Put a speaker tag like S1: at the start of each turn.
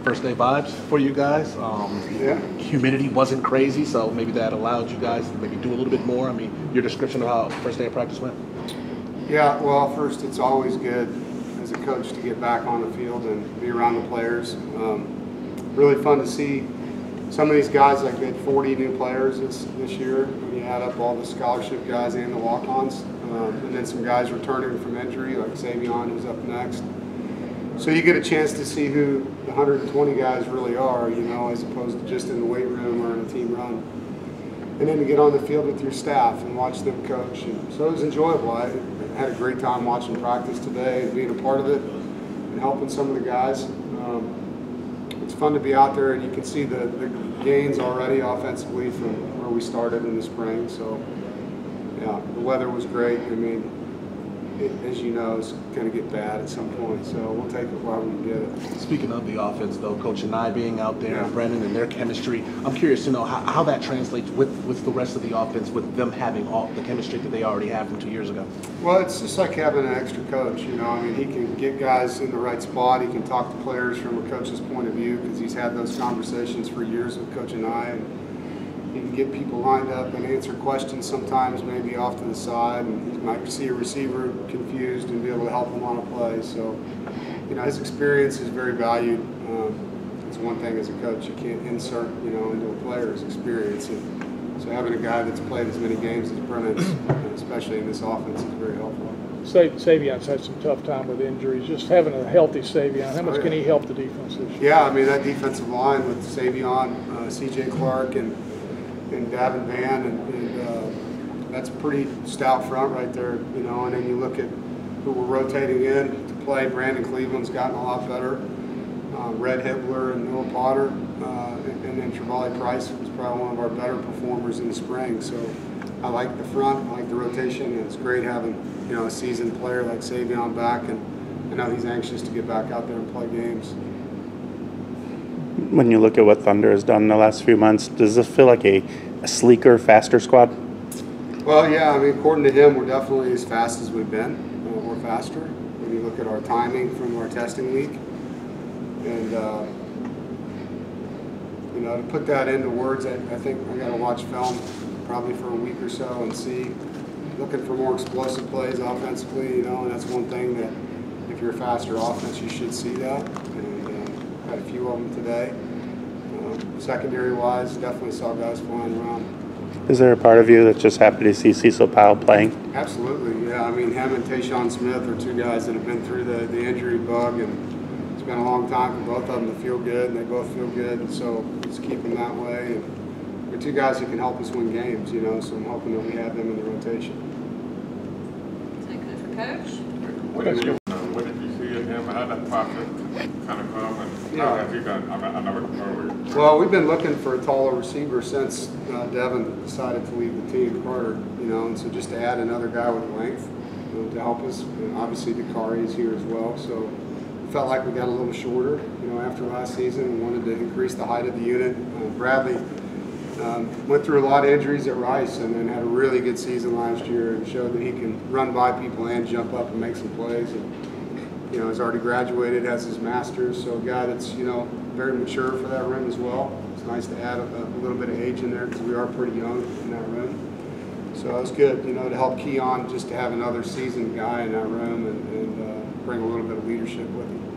S1: first day vibes for you guys.
S2: Yeah.
S1: Humidity wasn't crazy, so maybe that allowed you guys to maybe do a little bit more. I mean, your description of how first day of practice went?
S2: Yeah, well, first, it's always good as a coach to get back on the field and be around the players. Really fun to see some of these guys, like we had 40 new players this year when you add up all the scholarship guys and the walk-ons. And then some guys returning from injury, like Savion, who's up next. So you get a chance to see who the 120 guys really are, you know, as opposed to just in the weight room or in a team run. And then to get on the field with your staff and watch them coach. And so it was enjoyable. I had a great time watching practice today and being a part of it and helping some of the guys. It's fun to be out there, and you can see the gains already offensively from where we started in the spring. So, yeah, the weather was great. I mean, as you know, it's going to get bad at some point, so we'll take it while we can get it.
S1: Speaking of the offense, though, Coach and I being out there,
S2: yeah.
S1: Brennan and their chemistry, I'm curious to know how that translates with the rest of the offense, with them having all the chemistry that they already have from 2 years ago.
S2: Well, it's just like having an extra coach, you know. I mean, he can get guys in the right spot. He can talk to players from a coach's point of view because he's had those conversations for years with Coach and I. And he can get people lined up and answer questions sometimes maybe off to the side, and he might see a receiver confused and be able to help him on a play. So, you know, his experience is very valued. It's one thing as a coach, you can't insert, you know, into a player's experience. And so having a guy that's played as many games as Brennan's, especially in this offense, is very helpful.
S3: Savion's had some tough time with injuries. Just having a healthy Savion, how much can he help the defense this year?
S2: Yeah, I mean, that defensive line with Savion, C.J. Clark, and Davin Van, and that's a pretty stout front right there, you know. And then you look at who we're rotating in to play. Brandon Cleveland's gotten a lot better. Red Hibbler and Noah Potter, and then Trevally Price was probably one of our better performers in the spring. So I like the front, I like the rotation, and it's great having, you know, a seasoned player like Savion back, and I know he's anxious to get back out there and play games.
S4: When you look at what Thunder has done in the last few months, does this feel like a sleeker, faster squad?
S2: Well, yeah, I mean, according to him, we're definitely as fast as we've been, or faster. When you look at our timing from our testing week. And, you know, to put that into words, I think I got to watch film probably for a week or so and see, looking for more explosive plays offensively, you know, and that's one thing that if you're a faster offense, you should see that. And had a few of them today. Secondary-wise, definitely saw guys flying around.
S4: Is there a part of you that's just happy to see Cecil Powell playing?
S2: Absolutely, yeah. I mean, him and Tayshawn Smith are two guys that have been through the injury bug, and it's been a long time for both of them to feel good, and they both feel good, and so just keep them that way. And they're two guys who can help us win games, you know, so I'm hoping that we have them in the rotation.
S5: Is that good for Coach?
S6: What did you see in him? How that process kind of come, and how has he done? I know it's early.
S2: Well, we've been looking for a taller receiver since Devin decided to leave the team, Carter, you know, and so just to add another guy with length, you know, to help us. And obviously, Dakari is here as well, so it felt like we got a little shorter, you know, after last season. We wanted to increase the height of the unit. Bradley went through a lot of injuries at Rice and then had a really good season last year and showed that he can run by people and jump up and make some plays. And, you know, he's already graduated, has his master's, so a guy that's, you know, very mature for that room as well. It's nice to add a little bit of age in there because we are pretty young in that room. So it was good, you know, to help Keon, just to have another seasoned guy in that room and bring a little bit of leadership with him.